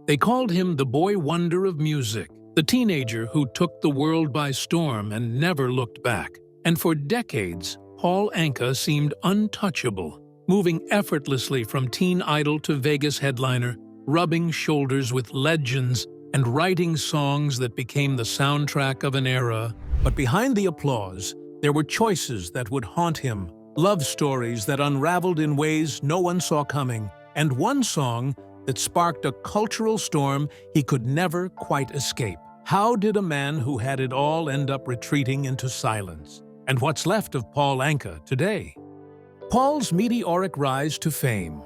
They called him the boy wonder of music, the teenager who took the world by storm and never looked back. And for decades, Paul Anka seemed untouchable, moving effortlessly from teen idol to Vegas headliner, rubbing shoulders with legends and writing songs that became the soundtrack of an era. But behind the applause, there were choices that would haunt him, love stories that unraveled in ways no one saw coming, and one song that sparked a cultural storm he could never quite escape. How did a man who had it all end up retreating into silence? And what's left of Paul Anka today? Paul's meteoric rise to fame.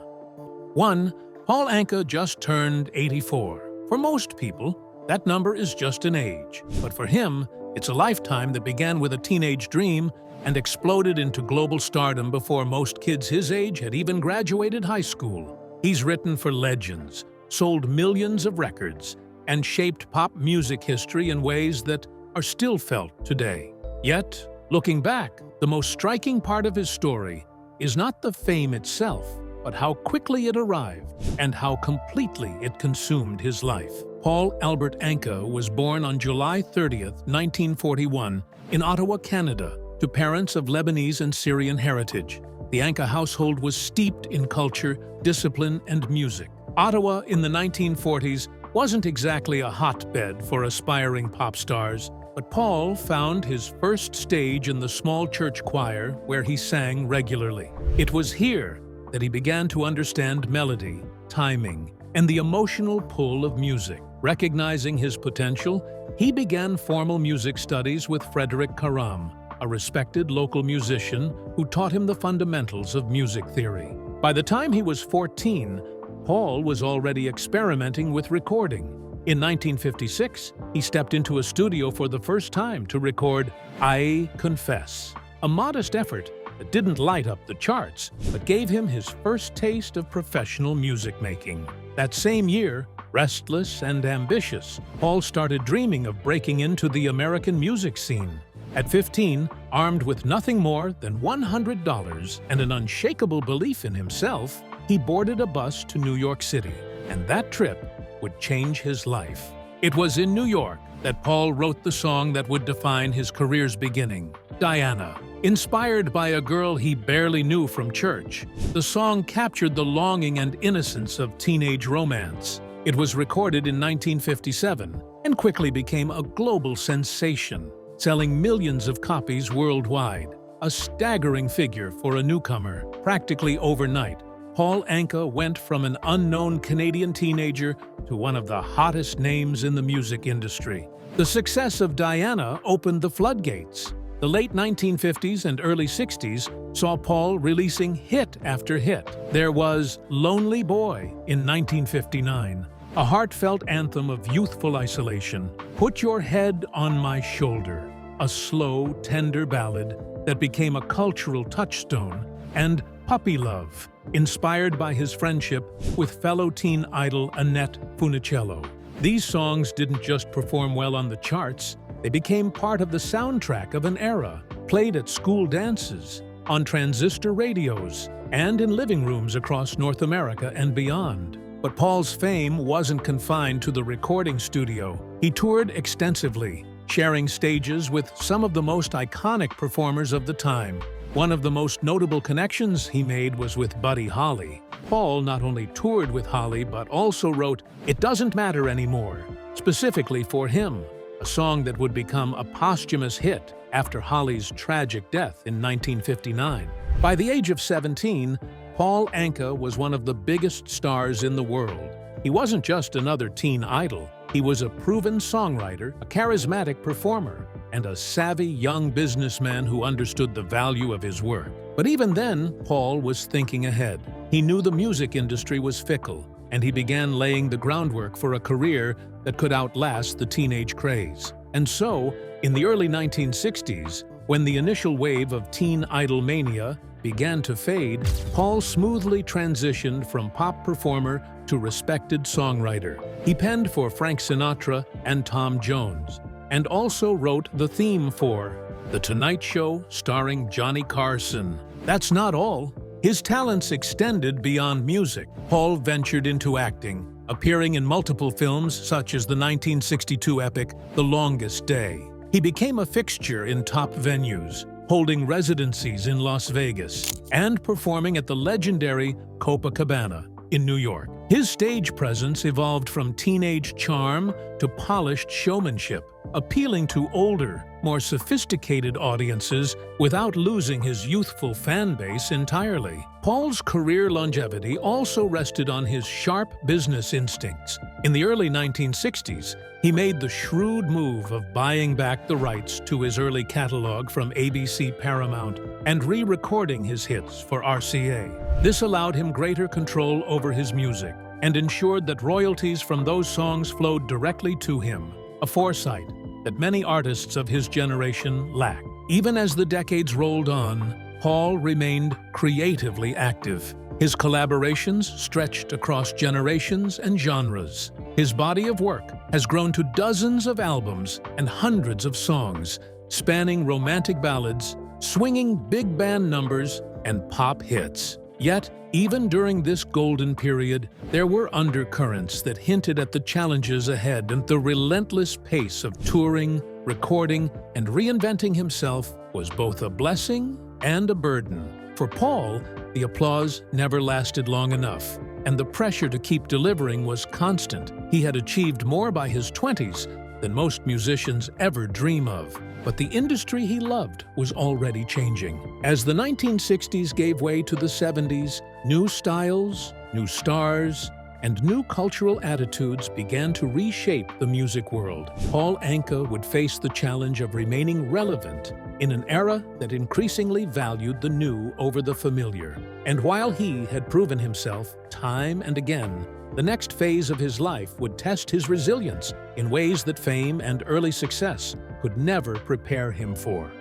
1. Paul Anka just turned 84. For most people, that number is just an age. But for him, it's a lifetime that began with a teenage dream and exploded into global stardom before most kids his age had even graduated high school. He's written for legends, sold millions of records, and shaped pop music history in ways that are still felt today. Yet, looking back, the most striking part of his story is not the fame itself, but how quickly it arrived and how completely it consumed his life. Paul Albert Anka was born on July 30th, 1941, in Ottawa, Canada, to parents of Lebanese and Syrian heritage. The Anka household was steeped in culture, discipline, and music. Ottawa in the 1940s wasn't exactly a hotbed for aspiring pop stars, but Paul found his first stage in the small church choir where he sang regularly. It was here that he began to understand melody, timing, and the emotional pull of music. Recognizing his potential, he began formal music studies with Frédéric Caram, a respected local musician who taught him the fundamentals of music theory. By the time he was 14, Paul was already experimenting with recording. In 1956, he stepped into a studio for the first time to record I Confess, a modest effort that didn't light up the charts, but gave him his first taste of professional music making. That same year, restless and ambitious, Paul started dreaming of breaking into the American music scene. At 15, armed with nothing more than $100 and an unshakable belief in himself, he boarded a bus to New York City, and that trip would change his life. It was in New York that Paul wrote the song that would define his career's beginning, Diana. Inspired by a girl he barely knew from church, the song captured the longing and innocence of teenage romance. It was recorded in 1957 and quickly became a global sensation, selling millions of copies worldwide. A staggering figure for a newcomer. Practically overnight, Paul Anka went from an unknown Canadian teenager to one of the hottest names in the music industry. The success of Diana opened the floodgates. The late 1950s and early 60s saw Paul releasing hit after hit. There was Lonely Boy in 1959, a heartfelt anthem of youthful isolation. Put Your Head on My Shoulder, a slow, tender ballad that became a cultural touchstone, and Puppy Love, inspired by his friendship with fellow teen idol Annette Funicello. These songs didn't just perform well on the charts, they became part of the soundtrack of an era, played at school dances, on transistor radios, and in living rooms across North America and beyond. But Paul's fame wasn't confined to the recording studio. He toured extensively, sharing stages with some of the most iconic performers of the time. One of the most notable connections he made was with Buddy Holly. Paul not only toured with Holly but also wrote It Doesn't Matter Anymore, specifically for him, a song that would become a posthumous hit after Holly's tragic death in 1959. By the age of 17, Paul Anka was one of the biggest stars in the world. He wasn't just another teen idol. He was a proven songwriter, a charismatic performer, and a savvy young businessman who understood the value of his work. But even then, Paul was thinking ahead. He knew the music industry was fickle, and he began laying the groundwork for a career that could outlast the teenage craze. And so, in the early 1960s, when the initial wave of teen idol mania began to fade, Paul smoothly transitioned from pop performer to respected songwriter. He penned for Frank Sinatra and Tom Jones, and also wrote the theme for The Tonight Show starring Johnny Carson. That's not all. His talents extended beyond music. Paul ventured into acting, appearing in multiple films such as the 1962 epic The Longest Day. He became a fixture in top venues, holding residencies in Las Vegas and performing at the legendary Copacabana in New York. His stage presence evolved from teenage charm to polished showmanship, appealing to older, more sophisticated audiences without losing his youthful fan base entirely. Paul's career longevity also rested on his sharp business instincts. In the early 1960s, he made the shrewd move of buying back the rights to his early catalog from ABC Paramount and re-recording his hits for RCA. This allowed him greater control over his music and ensured that royalties from those songs flowed directly to him, a foresight that many artists of his generation lacked. Even as the decades rolled on, Paul remained creatively active. His collaborations stretched across generations and genres. His body of work has grown to dozens of albums and hundreds of songs, spanning romantic ballads, swinging big band numbers, and pop hits. Yet, even during this golden period, there were undercurrents that hinted at the challenges ahead, and the relentless pace of touring, recording, and reinventing himself was both a blessing and a burden. For Paul, the applause never lasted long enough, and the pressure to keep delivering was constant. He had achieved more by his 20s than most musicians ever dream of. But the industry he loved was already changing. As the 1960s gave way to the 70s, new styles, new stars, and new cultural attitudes began to reshape the music world. Paul Anka would face the challenge of remaining relevant in an era that increasingly valued the new over the familiar. And while he had proven himself time and again, the next phase of his life would test his resilience in ways that fame and early success could never prepare him for.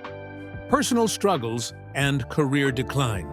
Personal struggles and career decline.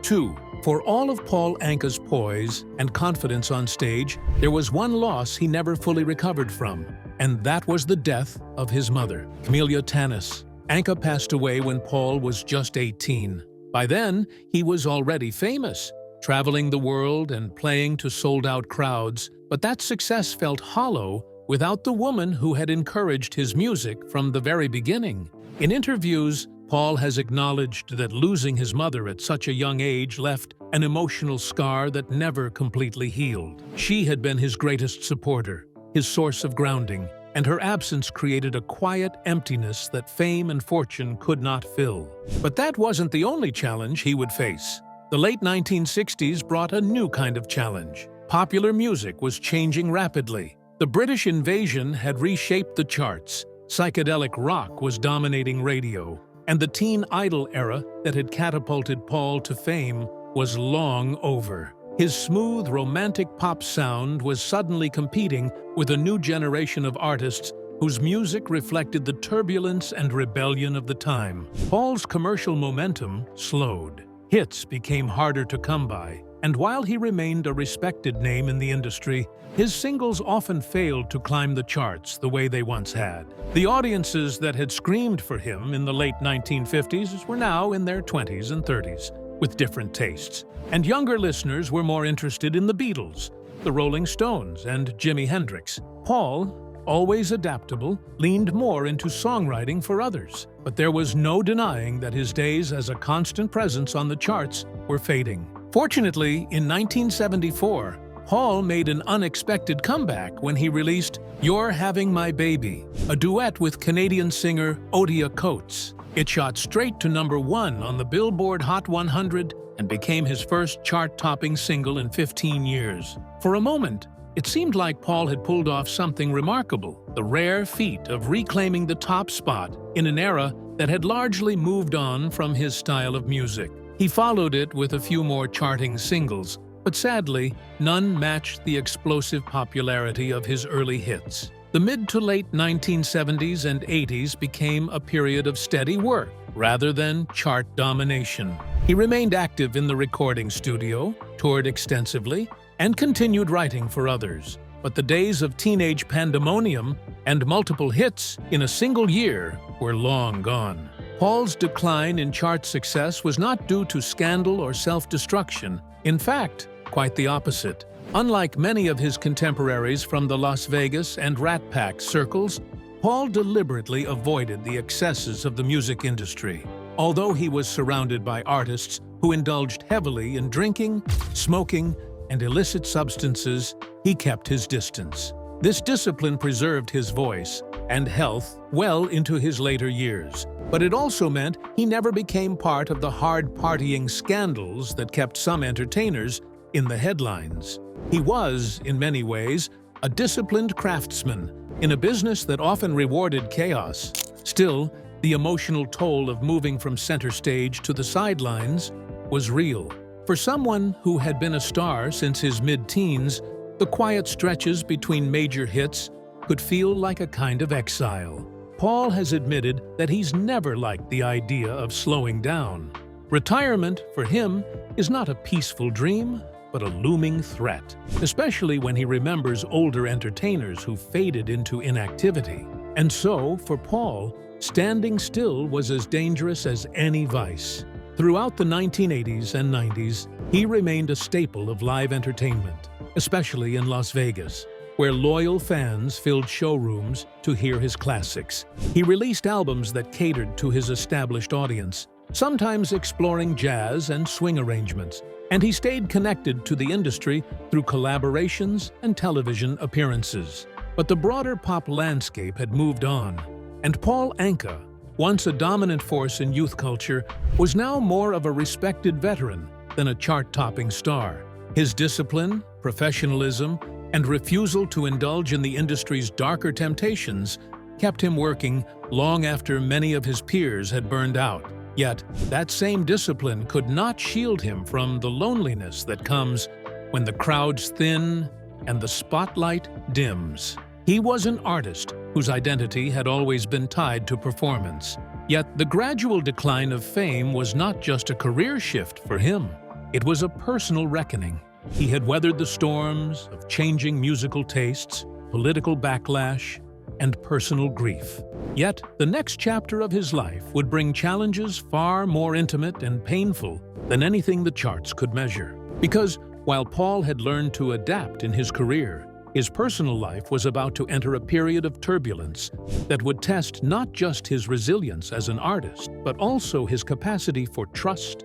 2. For all of Paul Anka's poise and confidence on stage, there was one loss he never fully recovered from, and that was the death of his mother, Camelia Tanis. Anka passed away when Paul was just 18. By then, he was already famous, traveling the world and playing to sold-out crowds, but that success felt hollow without the woman who had encouraged his music from the very beginning. In interviews, Paul has acknowledged that losing his mother at such a young age left an emotional scar that never completely healed. She had been his greatest supporter, his source of grounding, and her absence created a quiet emptiness that fame and fortune could not fill. But that wasn't the only challenge he would face. The late 1960s brought a new kind of challenge. Popular music was changing rapidly. The British invasion had reshaped the charts, psychedelic rock was dominating radio, and the teen idol era that had catapulted Paul to fame was long over. His smooth, romantic pop sound was suddenly competing with a new generation of artists whose music reflected the turbulence and rebellion of the time. Paul's commercial momentum slowed. Hits became harder to come by, and while he remained a respected name in the industry, his singles often failed to climb the charts the way they once had. The audiences that had screamed for him in the late 1950s were now in their 20s and 30s, with different tastes. And younger listeners were more interested in the Beatles, the Rolling Stones, and Jimi Hendrix. Paul, always adaptable, leaned more into songwriting for others. But there was no denying that his days as a constant presence on the charts were fading. Fortunately, in 1974, Paul made an unexpected comeback when he released You're Having My Baby, a duet with Canadian singer Odia Coates. It shot straight to #1 on the Billboard Hot 100 and became his first chart-topping single in 15 years. For a moment, it seemed like Paul had pulled off something remarkable, the rare feat of reclaiming the top spot in an era that had largely moved on from his style of music. He followed it with a few more charting singles, but sadly, none matched the explosive popularity of his early hits. The mid to late 1970s and 80s became a period of steady work rather than chart domination. He remained active in the recording studio, toured extensively, and continued writing for others. But the days of teenage pandemonium and multiple hits in a single year were long gone. Paul's decline in chart success was not due to scandal or self-destruction. In fact, quite the opposite. Unlike many of his contemporaries from the Las Vegas and Rat Pack circles, Paul deliberately avoided the excesses of the music industry. Although he was surrounded by artists who indulged heavily in drinking, smoking, and illicit substances, he kept his distance. This discipline preserved his voice and health well into his later years, but it also meant he never became part of the hard-partying scandals that kept some entertainers in the headlines. He was, in many ways, a disciplined craftsman in a business that often rewarded chaos. Still, the emotional toll of moving from center stage to the sidelines was real. For someone who had been a star since his mid-teens, the quiet stretches between major hits could feel like a kind of exile. Paul has admitted that he's never liked the idea of slowing down. Retirement, for him, is not a peaceful dream, but a looming threat, especially when he remembers older entertainers who faded into inactivity. And so, for Paul, standing still was as dangerous as any vice. Throughout the 1980s and 90s, he remained a staple of live entertainment, especially in Las Vegas, where loyal fans filled showrooms to hear his classics. He released albums that catered to his established audience, sometimes exploring jazz and swing arrangements, and he stayed connected to the industry through collaborations and television appearances. But the broader pop landscape had moved on, and Paul Anka, once a dominant force in youth culture, was now more of a respected veteran than a chart-topping star. His discipline, professionalism, and refusal to indulge in the industry's darker temptations kept him working long after many of his peers had burned out. Yet, that same discipline could not shield him from the loneliness that comes when the crowds thin and the spotlight dims. He was an artist whose identity had always been tied to performance. Yet the gradual decline of fame was not just a career shift for him. It was a personal reckoning. He had weathered the storms of changing musical tastes, political backlash, and personal grief. Yet the next chapter of his life would bring challenges far more intimate and painful than anything the charts could measure. Because while Paul had learned to adapt in his career, his personal life was about to enter a period of turbulence that would test not just his resilience as an artist, but also his capacity for trust,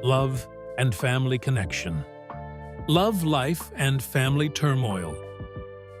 love, and family connection. Love, life, and family turmoil.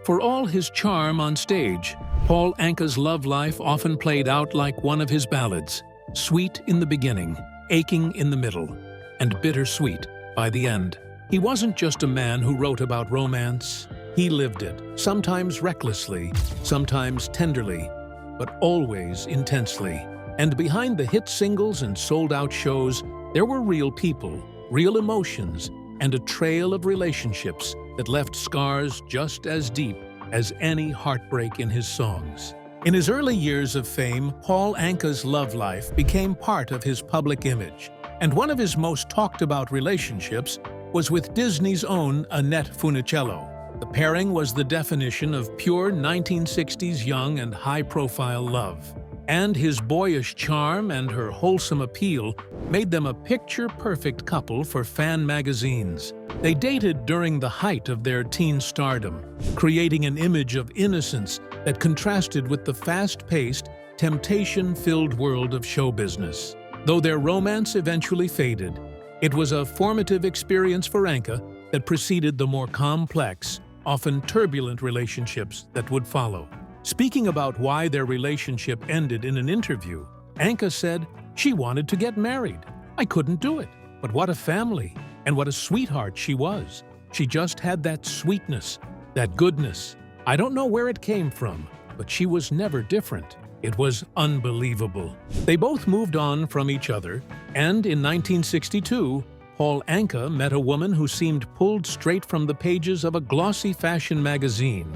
For all his charm on stage, Paul Anka's love life often played out like one of his ballads, sweet in the beginning, aching in the middle, and bittersweet by the end. He wasn't just a man who wrote about romance. He lived it, sometimes recklessly, sometimes tenderly, but always intensely. And behind the hit singles and sold-out shows, there were real people, real emotions, and a trail of relationships that left scars just as deep as any heartbreak in his songs. In his early years of fame, Paul Anka's love life became part of his public image, and one of his most talked-about relationships was with Disney's own Annette Funicello. The pairing was the definition of pure 1960s young and high-profile love, and his boyish charm and her wholesome appeal made them a picture-perfect couple for fan magazines. They dated during the height of their teen stardom, creating an image of innocence that contrasted with the fast-paced, temptation-filled world of show business. Though their romance eventually faded, it was a formative experience for Anka that preceded the more complex, often turbulent relationships that would follow. Speaking about why their relationship ended in an interview, Anka said, "She wanted to get married. I couldn't do it. But what a family, and what a sweetheart she was. She just had that sweetness, that goodness. I don't know where it came from, but she was never different. It was unbelievable." They both moved on from each other, and in 1962, Paul Anka met a woman who seemed pulled straight from the pages of a glossy fashion magazine.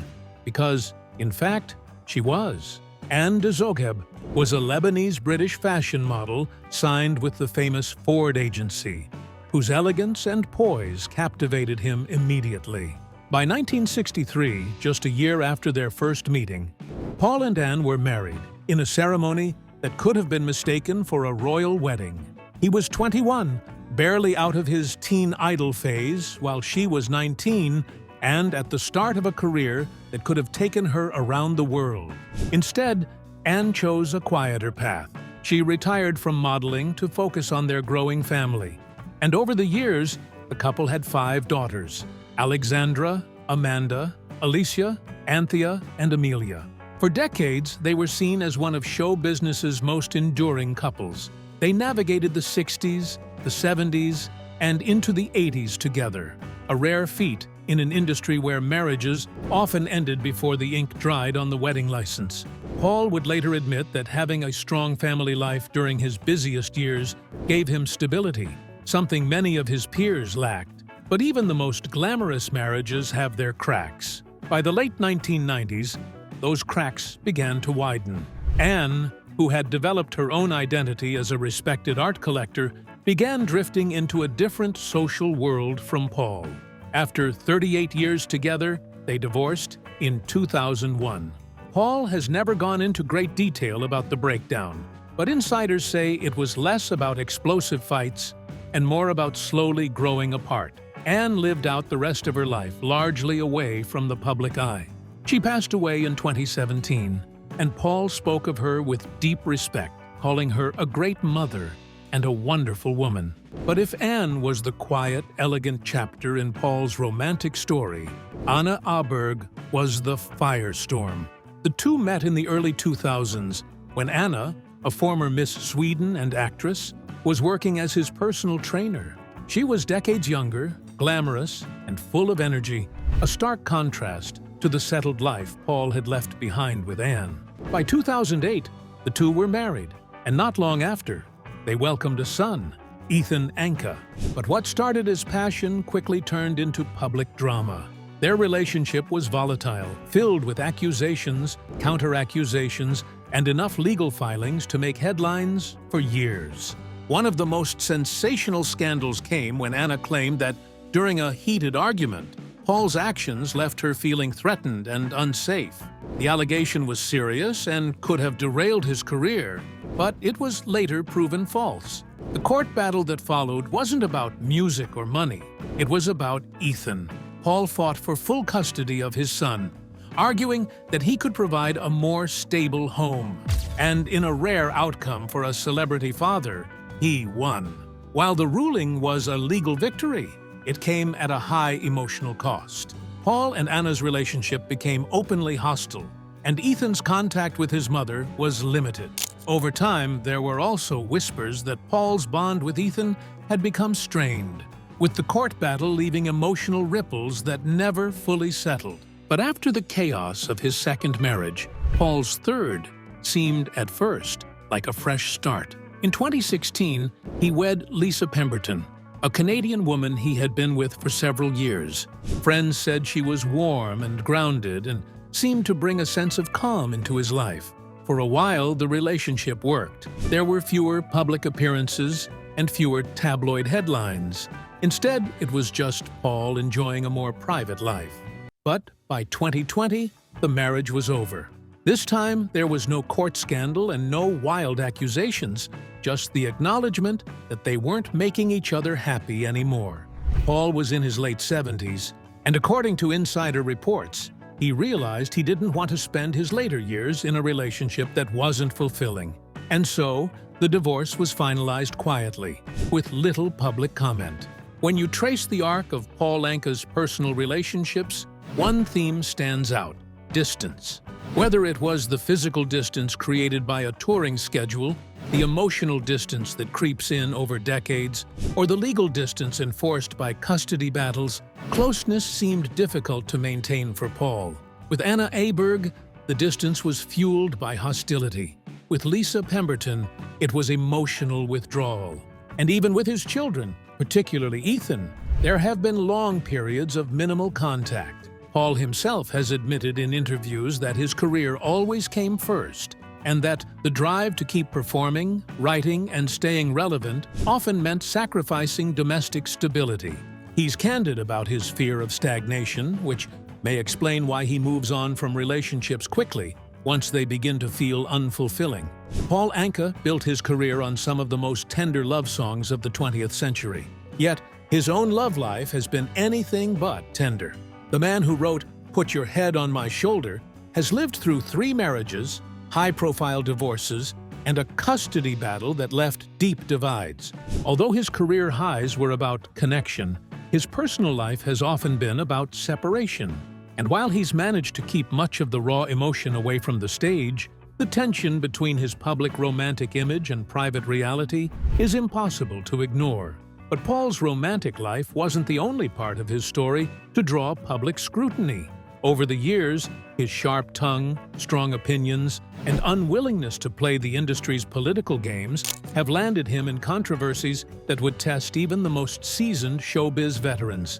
Because, in fact, she was. Anne de Zogheb was a Lebanese-British fashion model signed with the famous Ford agency, whose elegance and poise captivated him immediately. By 1963, just a year after their first meeting, Paul and Anne were married in a ceremony that could have been mistaken for a royal wedding. He was 21, barely out of his teen idol phase, while she was 19, and at the start of a career that could have taken her around the world. Instead, Anne chose a quieter path. She retired from modeling to focus on their growing family. And over the years, the couple had 5 daughters: Alexandra, Amanda, Alicia, Anthea, and Amelia. For decades, they were seen as one of show business's most enduring couples. They navigated the 60s, the 70s, and into the 80s together, a rare feat in an industry where marriages often ended before the ink dried on the wedding license. Paul would later admit that having a strong family life during his busiest years gave him stability, something many of his peers lacked. But even the most glamorous marriages have their cracks. By the late 1990s, those cracks began to widen. Anne, who had developed her own identity as a respected art collector, began drifting into a different social world from Paul. After 38 years together, they divorced in 2001. Paul has never gone into great detail about the breakdown, but insiders say it was less about explosive fights and more about slowly growing apart. Anne lived out the rest of her life largely away from the public eye. She passed away in 2017, and Paul spoke of her with deep respect, calling her a great mother and a wonderful woman. But if Anne was the quiet, elegant chapter in Paul's romantic story, Anna Aberg was the firestorm. The two met in the early 2000s when Anna, a former Miss Sweden and actress, was working as his personal trainer. She was decades younger, glamorous, and full of energy, a stark contrast to the settled life Paul had left behind with Anne. By 2008, the two were married, and not long after, they welcomed a son, Ethan Anka. But what started as passion quickly turned into public drama. Their relationship was volatile, filled with accusations, counter-accusations, and enough legal filings to make headlines for years. One of the most sensational scandals came when Anna claimed that, during a heated argument, Paul's actions left her feeling threatened and unsafe. The allegation was serious and could have derailed his career, but it was later proven false. The court battle that followed wasn't about music or money. It was about Ethan. Paul fought for full custody of his son, arguing that he could provide a more stable home. And in a rare outcome for a celebrity father, he won. While the ruling was a legal victory, it came at a high emotional cost. Paul and Anna's relationship became openly hostile, and Ethan's contact with his mother was limited. Over time, there were also whispers that Paul's bond with Ethan had become strained, with the court battle leaving emotional ripples that never fully settled. But after the chaos of his second marriage, Paul's third seemed at first like a fresh start. In 2016, he wed Lisa Pemberton, a Canadian woman he had been with for several years. Friends said she was warm and grounded and seemed to bring a sense of calm into his life. For a while, the relationship worked. There were fewer public appearances and fewer tabloid headlines. Instead, it was just Paul enjoying a more private life. But by 2020, the marriage was over. This time, there was no court scandal and no wild accusations, just the acknowledgement that they weren't making each other happy anymore. Paul was in his late 70s, and according to insider reports, he realized he didn't want to spend his later years in a relationship that wasn't fulfilling. And so, the divorce was finalized quietly, with little public comment. When you trace the arc of Paul Anka's personal relationships, one theme stands out: distance. Whether it was the physical distance created by a touring schedule, the emotional distance that creeps in over decades, or the legal distance enforced by custody battles, closeness seemed difficult to maintain for Paul. With Anna Aberg, the distance was fueled by hostility. With Lisa Pemberton, it was emotional withdrawal. And even with his children, particularly Ethan, there have been long periods of minimal contact. Paul himself has admitted in interviews that his career always came first, and that the drive to keep performing, writing, and staying relevant often meant sacrificing domestic stability. He's candid about his fear of stagnation, which may explain why he moves on from relationships quickly once they begin to feel unfulfilling. Paul Anka built his career on some of the most tender love songs of the 20th century. Yet, his own love life has been anything but tender. The man who wrote "Put Your Head on My Shoulder" has lived through 3 marriages, high-profile divorces, and a custody battle that left deep divides. Although his career highs were about connection, his personal life has often been about separation. And while he's managed to keep much of the raw emotion away from the stage, the tension between his public romantic image and private reality is impossible to ignore. But Paul's romantic life wasn't the only part of his story to draw public scrutiny. Over the years, his sharp tongue, strong opinions, and unwillingness to play the industry's political games have landed him in controversies that would test even the most seasoned showbiz veterans.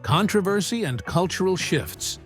Controversy and cultural shifts.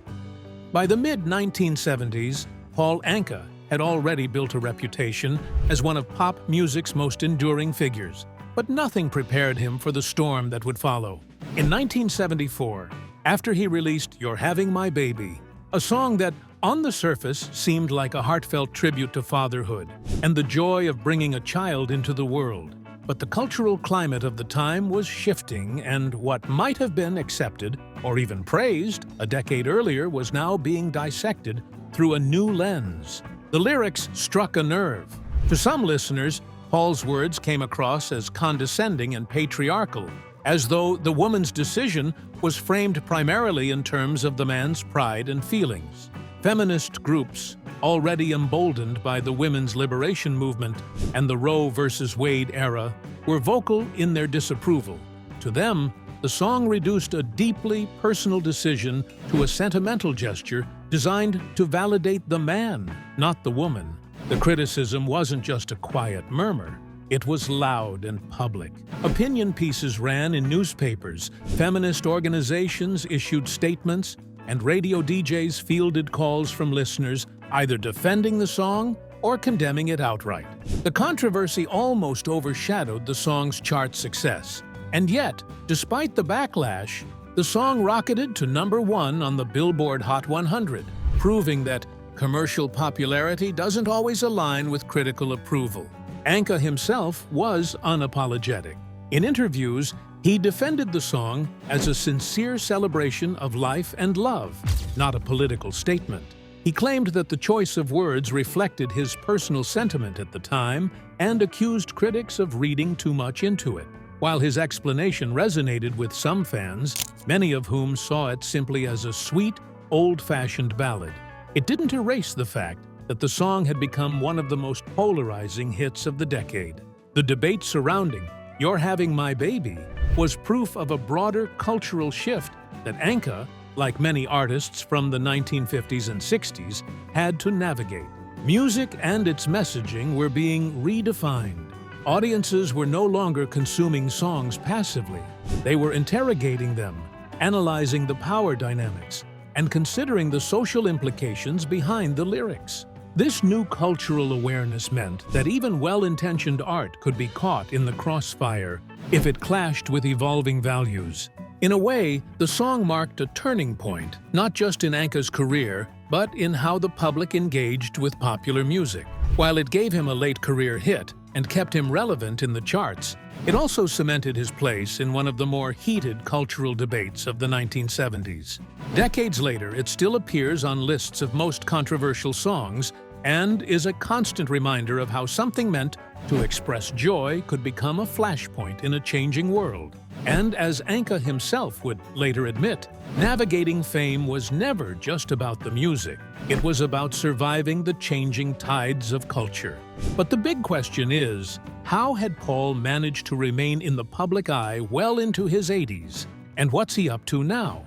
By the mid-1970s, Paul Anka had already built a reputation as one of pop music's most enduring figures. But nothing prepared him for the storm that would follow. In 1974, after he released "You're Having My Baby," a song that, on the surface, seemed like a heartfelt tribute to fatherhood and the joy of bringing a child into the world. But the cultural climate of the time was shifting, and what might have been accepted or even praised a decade earlier was now being dissected through a new lens. The lyrics struck a nerve. To some listeners, Paul's words came across as condescending and patriarchal, as though the woman's decision was framed primarily in terms of the man's pride and feelings. Feminist groups, already emboldened by the women's liberation movement and the Roe versus Wade era, were vocal in their disapproval. To them, the song reduced a deeply personal decision to a sentimental gesture designed to validate the man, not the woman. The criticism wasn't just a quiet murmur. It was loud and public. Opinion pieces ran in newspapers, feminist organizations issued statements, and radio DJs fielded calls from listeners either defending the song or condemning it outright. The controversy almost overshadowed the song's chart success. And yet, despite the backlash, the song rocketed to #1 on the Billboard Hot 100, proving that commercial popularity doesn't always align with critical approval. Anka himself was unapologetic. In interviews, he defended the song as a sincere celebration of life and love, not a political statement. He claimed that the choice of words reflected his personal sentiment at the time and accused critics of reading too much into it. While his explanation resonated with some fans, many of whom saw it simply as a sweet, old-fashioned ballad, it didn't erase the fact that the song had become one of the most polarizing hits of the decade. The debate surrounding "You're Having My Baby" was proof of a broader cultural shift that Anka, like many artists from the 1950s and 60s, had to navigate. Music and its messaging were being redefined. Audiences were no longer consuming songs passively. They were interrogating them, analyzing the power dynamics, and considering the social implications behind the lyrics. This new cultural awareness meant that even well-intentioned art could be caught in the crossfire if it clashed with evolving values. In a way, the song marked a turning point, not just in Anka's career, but in how the public engaged with popular music. While it gave him a late career hit and kept him relevant in the charts, it also cemented his place in one of the more heated cultural debates of the 1970s. Decades later, it still appears on lists of most controversial songs and is a constant reminder of how something meant to express joy could become a flashpoint in a changing world. And as Anka himself would later admit, navigating fame was never just about the music. It was about surviving the changing tides of culture. But the big question is, how had Paul managed to remain in the public eye well into his 80s? And what's he up to now?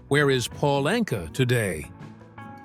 Where is Paul Anka today?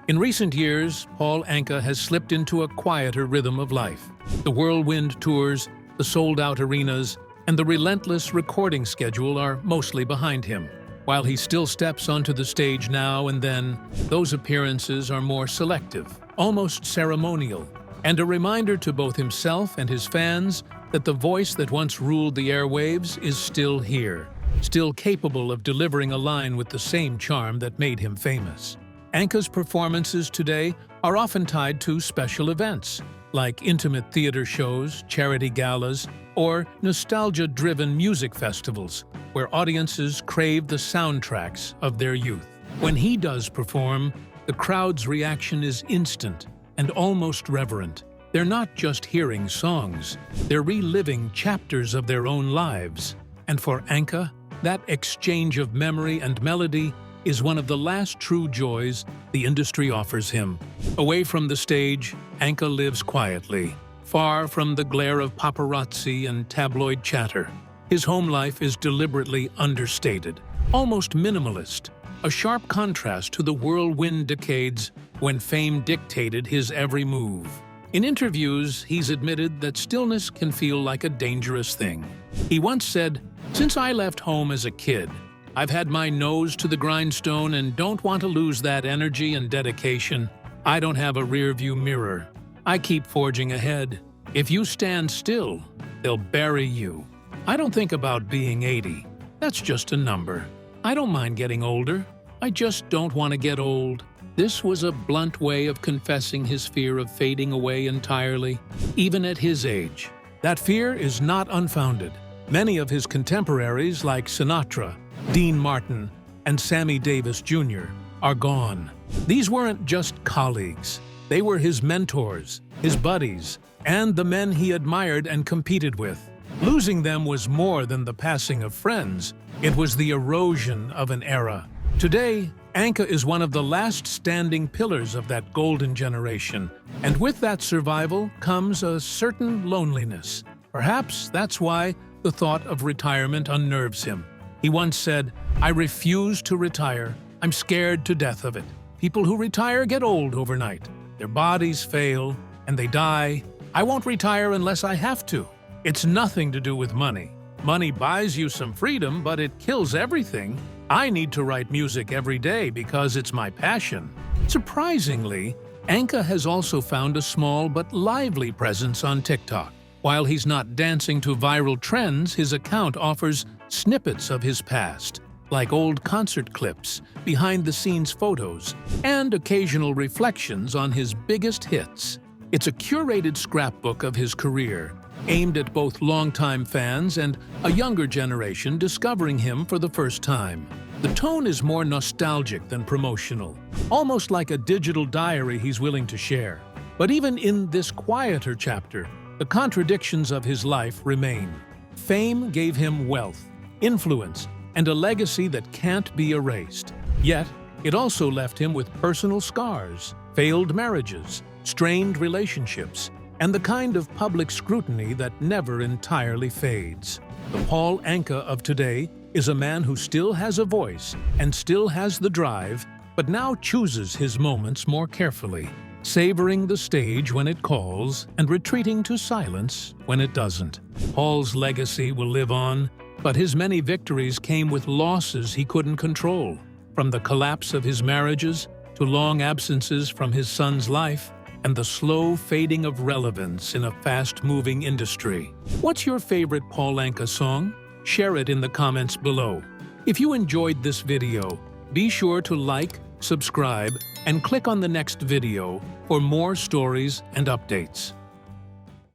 In recent years, Paul Anka has slipped into a quieter rhythm of life. The whirlwind tours, the sold-out arenas, and the relentless recording schedule are mostly behind him. While he still steps onto the stage now and then, those appearances are more selective, almost ceremonial, and a reminder to both himself and his fans that the voice that once ruled the airwaves is still here, still capable of delivering a line with the same charm that made him famous. Anka's performances today are often tied to special events, like intimate theater shows, charity galas, or nostalgia-driven music festivals, where audiences crave the soundtracks of their youth. When he does perform, the crowd's reaction is instant and almost reverent. They're not just hearing songs, they're reliving chapters of their own lives. And for Anka, that exchange of memory and melody is one of the last true joys the industry offers him. Away from the stage, Anka lives quietly, far from the glare of paparazzi and tabloid chatter. His home life is deliberately understated, almost minimalist, a sharp contrast to the whirlwind decades when fame dictated his every move. In interviews, he's admitted that stillness can feel like a dangerous thing. He once said, "Since I left home as a kid, I've had my nose to the grindstone and don't want to lose that energy and dedication. I don't have a rearview mirror. I keep forging ahead. If you stand still, they'll bury you. I don't think about being 80. That's just a number. I don't mind getting older. I just don't want to get old." This was a blunt way of confessing his fear of fading away entirely, even at his age. That fear is not unfounded. Many of his contemporaries, like Sinatra, Dean Martin, and Sammy Davis Jr., are gone. These weren't just colleagues. They were his mentors, his buddies, and the men he admired and competed with. Losing them was more than the passing of friends. It was the erosion of an era. Today, Anka is one of the last standing pillars of that golden generation, and with that survival comes a certain loneliness. Perhaps that's why the thought of retirement unnerves him. He once said, "I refuse to retire. I'm scared to death of it. People who retire get old overnight. Their bodies fail, and they die. I won't retire unless I have to." It's nothing to do with money. Money buys you some freedom, but it kills everything. I need to write music every day because it's my passion. Surprisingly, Anka has also found a small but lively presence on TikTok. While he's not dancing to viral trends, his account offers snippets of his past, like old concert clips, behind-the-scenes photos, and occasional reflections on his biggest hits. It's a curated scrapbook of his career, aimed at both longtime fans and a younger generation discovering him for the first time. The tone is more nostalgic than promotional, almost like a digital diary he's willing to share. But even in this quieter chapter, the contradictions of his life remain. Fame gave him wealth, influence, and a legacy that can't be erased. Yet, it also left him with personal scars, failed marriages, strained relationships, and the kind of public scrutiny that never entirely fades. The Paul Anka of today is a man who still has a voice and still has the drive, but now chooses his moments more carefully, savoring the stage when it calls and retreating to silence when it doesn't. Paul's legacy will live on, but his many victories came with losses he couldn't control, from the collapse of his marriages to long absences from his son's life, and the slow fading of relevance in a fast-moving industry. What's your favorite Paul Anka song? Share it in the comments below. If you enjoyed this video, be sure to like, subscribe, and click on the next video for more stories and updates.